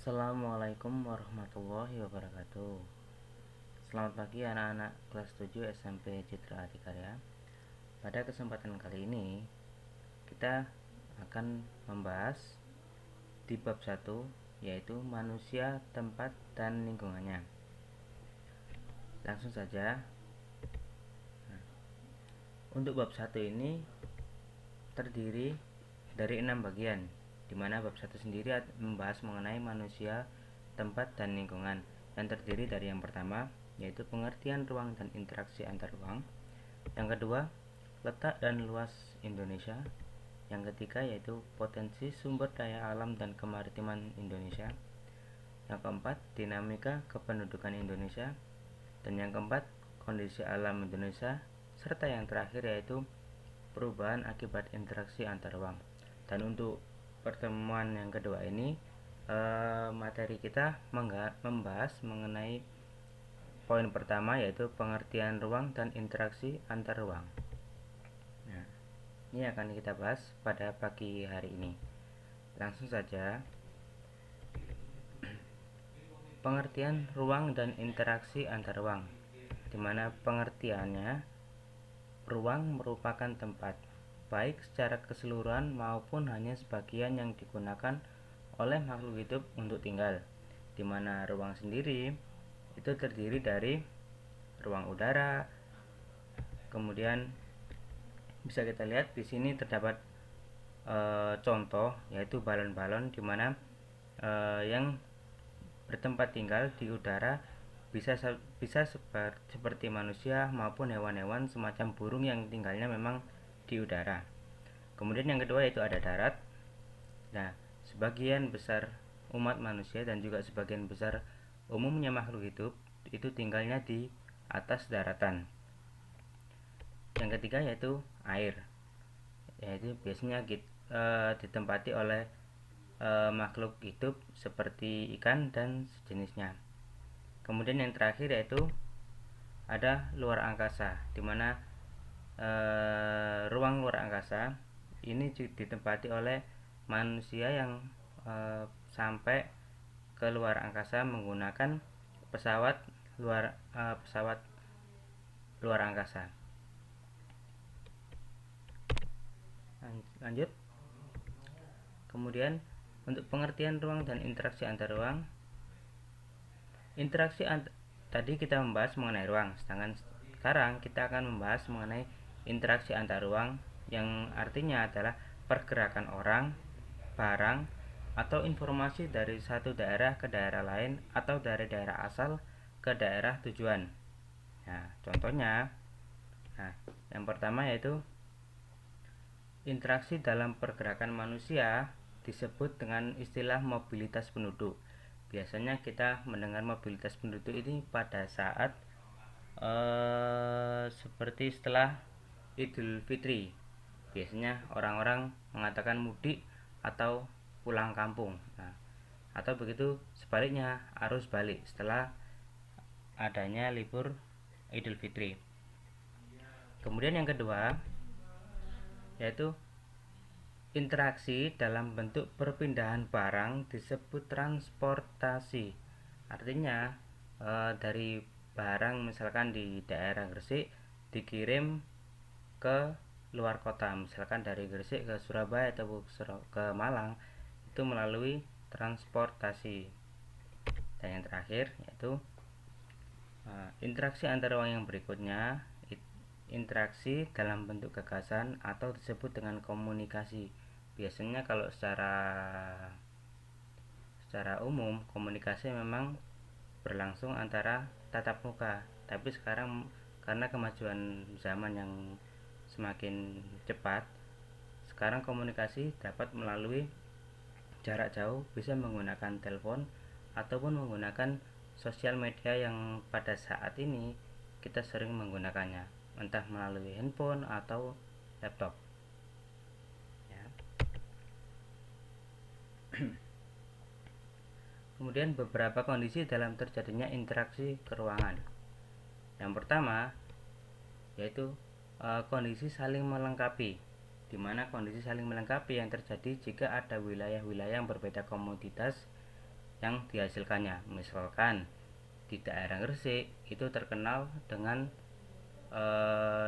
Assalamualaikum warahmatullahi wabarakatuh. Selamat pagi anak-anak kelas 7 SMP Citra Adikarya. Pada kesempatan kali ini kita akan membahas di bab 1, yaitu manusia, tempat, dan lingkungannya. Langsung saja. Untuk bab 1 ini terdiri dari 6 bagian, di mana bab 1 sendiri membahas mengenai manusia, tempat, dan lingkungan, yang terdiri dari yang pertama, yaitu pengertian ruang dan interaksi antar ruang. Yang kedua, letak dan luas Indonesia. Yang ketiga, yaitu potensi sumber daya alam dan kemaritiman Indonesia. Yang keempat, dinamika kependudukan Indonesia. Dan yang keempat, kondisi alam Indonesia. Serta yang terakhir, yaitu perubahan akibat interaksi antar ruang. Dan untuk pertemuan yang kedua ini, materi kita membahas mengenai poin pertama, yaitu pengertian ruang dan interaksi antar ruang. Nah, ini akan kita bahas pada pagi hari ini. Langsung saja. Pengertian ruang dan interaksi antar ruang, di mana pengertiannya, ruang merupakan tempat, baik secara keseluruhan maupun hanya sebagian yang digunakan oleh makhluk hidup untuk tinggal, di mana ruang sendiri itu terdiri dari ruang udara. Kemudian bisa kita lihat di sini terdapat contoh, yaitu balon-balon, di mana yang bertempat tinggal di udara bisa seperti manusia maupun hewan-hewan semacam burung yang tinggalnya memang di udara. Kemudian yang kedua, yaitu ada darat. Nah, sebagian besar umat manusia dan juga sebagian besar umumnya makhluk hidup itu tinggalnya di atas daratan. Yang ketiga, yaitu air, yaitu biasanya ditempati oleh makhluk hidup seperti ikan dan sejenisnya. Kemudian yang terakhir, yaitu ada luar angkasa, di mana ruang luar angkasa ini ditempati oleh manusia yang sampai ke luar angkasa menggunakan pesawat luar angkasa. Lanjut. Kemudian untuk pengertian ruang dan interaksi antar ruang, tadi kita membahas mengenai ruang, sedangkan sekarang kita akan membahas mengenai interaksi antar ruang, yang artinya adalah pergerakan orang, barang, atau informasi dari satu daerah ke daerah lain atau dari daerah asal ke daerah tujuan. Nah, contohnya, yang pertama yaitu interaksi dalam pergerakan manusia disebut dengan istilah mobilitas penduduk. Biasanya kita mendengar mobilitas penduduk ini pada saat seperti setelah Idul Fitri. Biasanya orang-orang mengatakan mudik atau pulang kampung. Nah, atau begitu sebaliknya, arus balik setelah adanya libur Idul Fitri. Kemudian yang kedua, yaitu interaksi dalam bentuk perpindahan barang disebut transportasi. Artinya dari barang misalkan di daerah Gresik dikirim ke luar kota, misalkan dari Gresik ke Surabaya atau ke Malang, itu melalui transportasi. Dan yang terakhir, yaitu interaksi antar ruang yang berikutnya, interaksi dalam bentuk gagasan atau disebut dengan komunikasi. Biasanya kalau secara umum komunikasi memang berlangsung antara tatap muka, tapi sekarang karena kemajuan zaman yang semakin cepat, sekarang komunikasi dapat melalui jarak jauh, bisa menggunakan telepon ataupun menggunakan sosial media yang pada saat ini kita sering menggunakannya, entah melalui handphone atau laptop. Ya. Kemudian beberapa kondisi dalam terjadinya interaksi keruangan. Yang pertama, yaitu kondisi saling melengkapi, di mana kondisi saling melengkapi yang terjadi jika ada wilayah-wilayah yang berbeda komoditas yang dihasilkannya. Misalkan di daerah Gresik itu terkenal dengan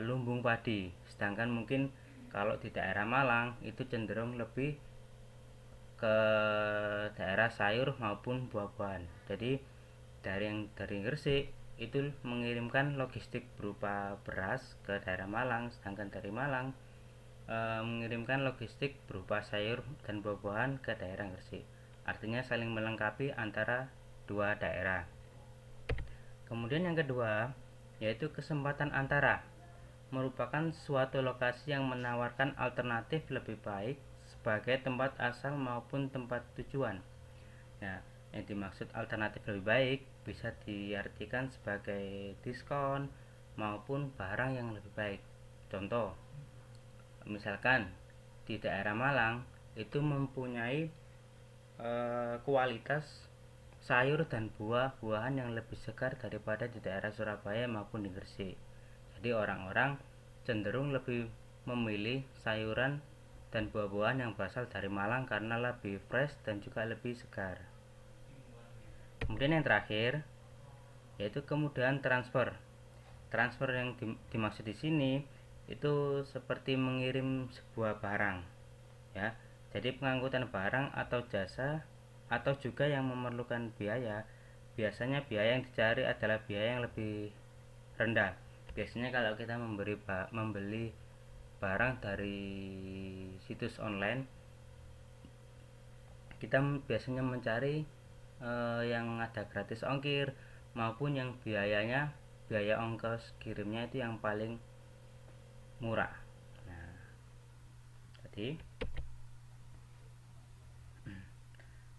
lumbung padi, sedangkan mungkin kalau di daerah Malang itu cenderung lebih ke daerah sayur maupun buah-buahan. Jadi dari Gresik itu mengirimkan logistik berupa beras ke daerah Malang, sedangkan dari Malang mengirimkan logistik berupa sayur dan buah-buahan ke daerah Gresik. Artinya saling melengkapi antara dua daerah. Kemudian yang kedua yaitu kesempatan antara, merupakan suatu lokasi yang menawarkan alternatif lebih baik sebagai tempat asal maupun tempat tujuan. Nah, yang dimaksud alternatif lebih baik bisa diartikan sebagai diskon maupun barang yang lebih baik. Contoh, misalkan di daerah Malang itu mempunyai kualitas sayur dan buah-buahan yang lebih segar daripada di daerah Surabaya maupun di Gresik. Jadi orang-orang cenderung lebih memilih sayuran dan buah-buahan yang berasal dari Malang karena lebih fresh dan juga lebih segar. Kemudian yang terakhir yaitu kemudahan transfer. Transfer yang dimaksud di sini itu seperti mengirim sebuah barang, ya. Jadi pengangkutan barang atau jasa atau juga yang memerlukan biaya, biasanya biaya yang dicari adalah biaya yang lebih rendah. Biasanya kalau kita membeli barang dari situs online, kita biasanya mencari yang ada gratis ongkir maupun yang biaya ongkos kirimnya itu yang paling murah. Nah, tadi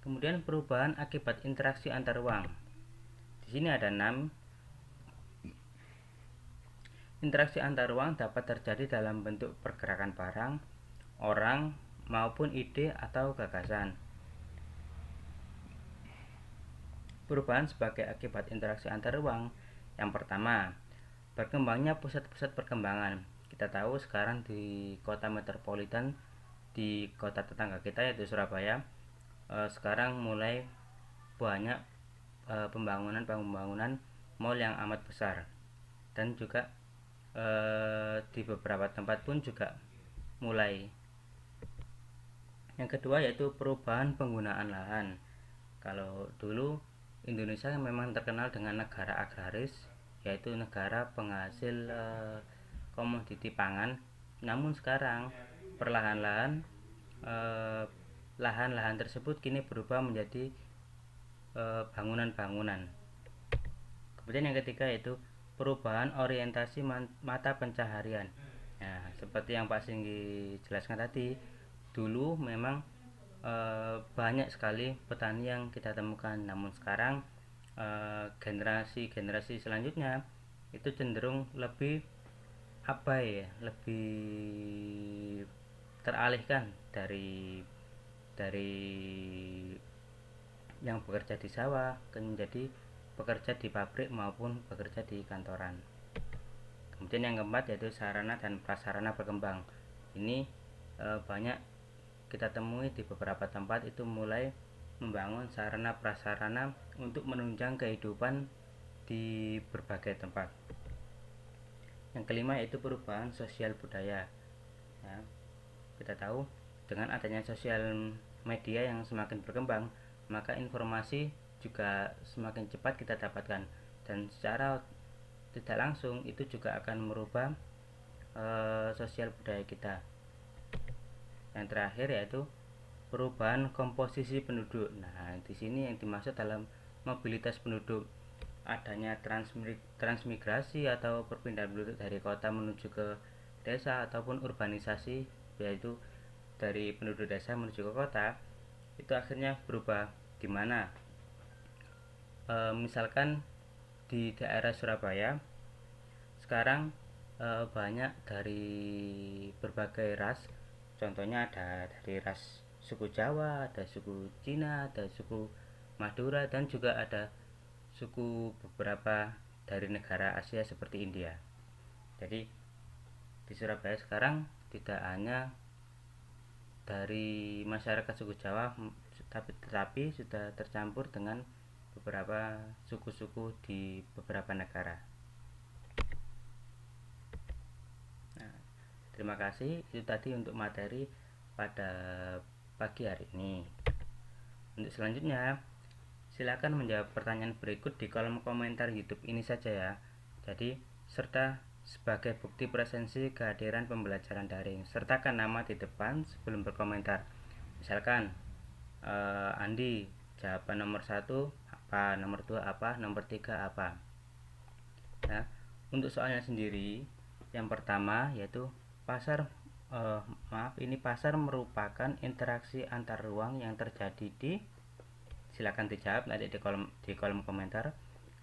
kemudian perubahan akibat interaksi antar ruang. Di sini ada 6. Interaksi antar ruang dapat terjadi dalam bentuk pergerakan barang, orang, maupun ide atau gagasan. Perubahan sebagai akibat interaksi antar ruang. Yang pertama, berkembangnya pusat-pusat perkembangan. Kita tahu sekarang di kota metropolitan, di kota tetangga kita yaitu Surabaya, sekarang mulai banyak pembangunan mall yang amat besar, dan juga di beberapa tempat pun juga mulai. Yang kedua yaitu perubahan penggunaan lahan. Kalau dulu Indonesia memang terkenal dengan negara agraris, yaitu negara penghasil komoditi pangan. Namun sekarang perlahan-lahan lahan-lahan tersebut kini berubah menjadi bangunan-bangunan. Kemudian yang ketiga yaitu perubahan orientasi mata pencaharian. Nah, seperti yang Pak Singgi jelaskan tadi, dulu memang banyak sekali petani yang kita temukan, namun sekarang generasi selanjutnya itu cenderung lebih lebih teralihkan dari yang bekerja di sawah menjadi bekerja di pabrik maupun bekerja di kantoran. Kemudian yang keempat yaitu sarana dan prasarana berkembang. Ini banyak kita temui di beberapa tempat itu mulai membangun sarana prasarana untuk menunjang kehidupan di berbagai tempat. Yang kelima yaitu perubahan sosial budaya. Ya, kita tahu dengan adanya sosial media yang semakin berkembang, maka informasi juga semakin cepat kita dapatkan, dan secara tidak langsung itu juga akan merubah sosial budaya kita. Yang terakhir yaitu perubahan komposisi penduduk. Nah, di sini yang dimaksud dalam mobilitas penduduk, adanya transmigrasi atau perpindahan penduduk dari kota menuju ke desa ataupun urbanisasi, yaitu dari penduduk desa menuju ke kota, itu akhirnya berubah, di mana misalkan di daerah Surabaya sekarang banyak dari berbagai ras. Contohnya ada dari ras suku Jawa, ada suku Cina, ada suku Madura, dan juga ada suku beberapa dari negara Asia seperti India. Jadi di Surabaya sekarang tidak hanya dari masyarakat suku Jawa, tetapi sudah tercampur dengan beberapa suku-suku di beberapa negara. Nah, terima kasih, itu tadi untuk materi pada pagi hari ini. Untuk selanjutnya, silakan menjawab pertanyaan berikut di kolom komentar YouTube ini saja ya. Jadi, serta sebagai bukti presensi kehadiran pembelajaran daring, sertakan nama di depan sebelum berkomentar. Misalkan Andi, jawaban nomor 1 apa, nomor 2 apa, nomor 3 apa. Nah, untuk soalnya sendiri, yang pertama yaitu pasar pasar merupakan interaksi antar ruang yang terjadi di, silakan dijawab nanti di kolom komentar.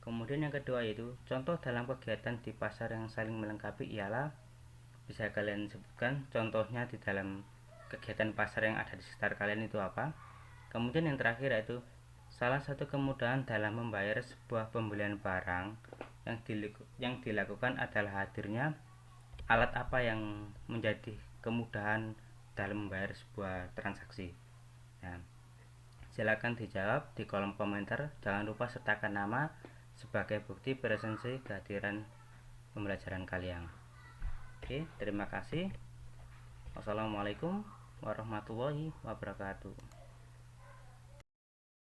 Kemudian yang kedua yaitu contoh dalam kegiatan di pasar yang saling melengkapi ialah, bisa kalian sebutkan contohnya di dalam kegiatan pasar yang ada di sekitar kalian itu apa. Kemudian yang terakhir yaitu salah satu kemudahan dalam membayar sebuah pembelian barang yang dilakukan adalah hadirnya alat apa yang menjadi kemudahan dalam membayar sebuah transaksi. Nah, silakan dijawab di kolom komentar. Jangan lupa sertakan nama sebagai bukti presensi kehadiran pembelajaran kalian. Oke, terima kasih. Wassalamualaikum warahmatullahi wabarakatuh.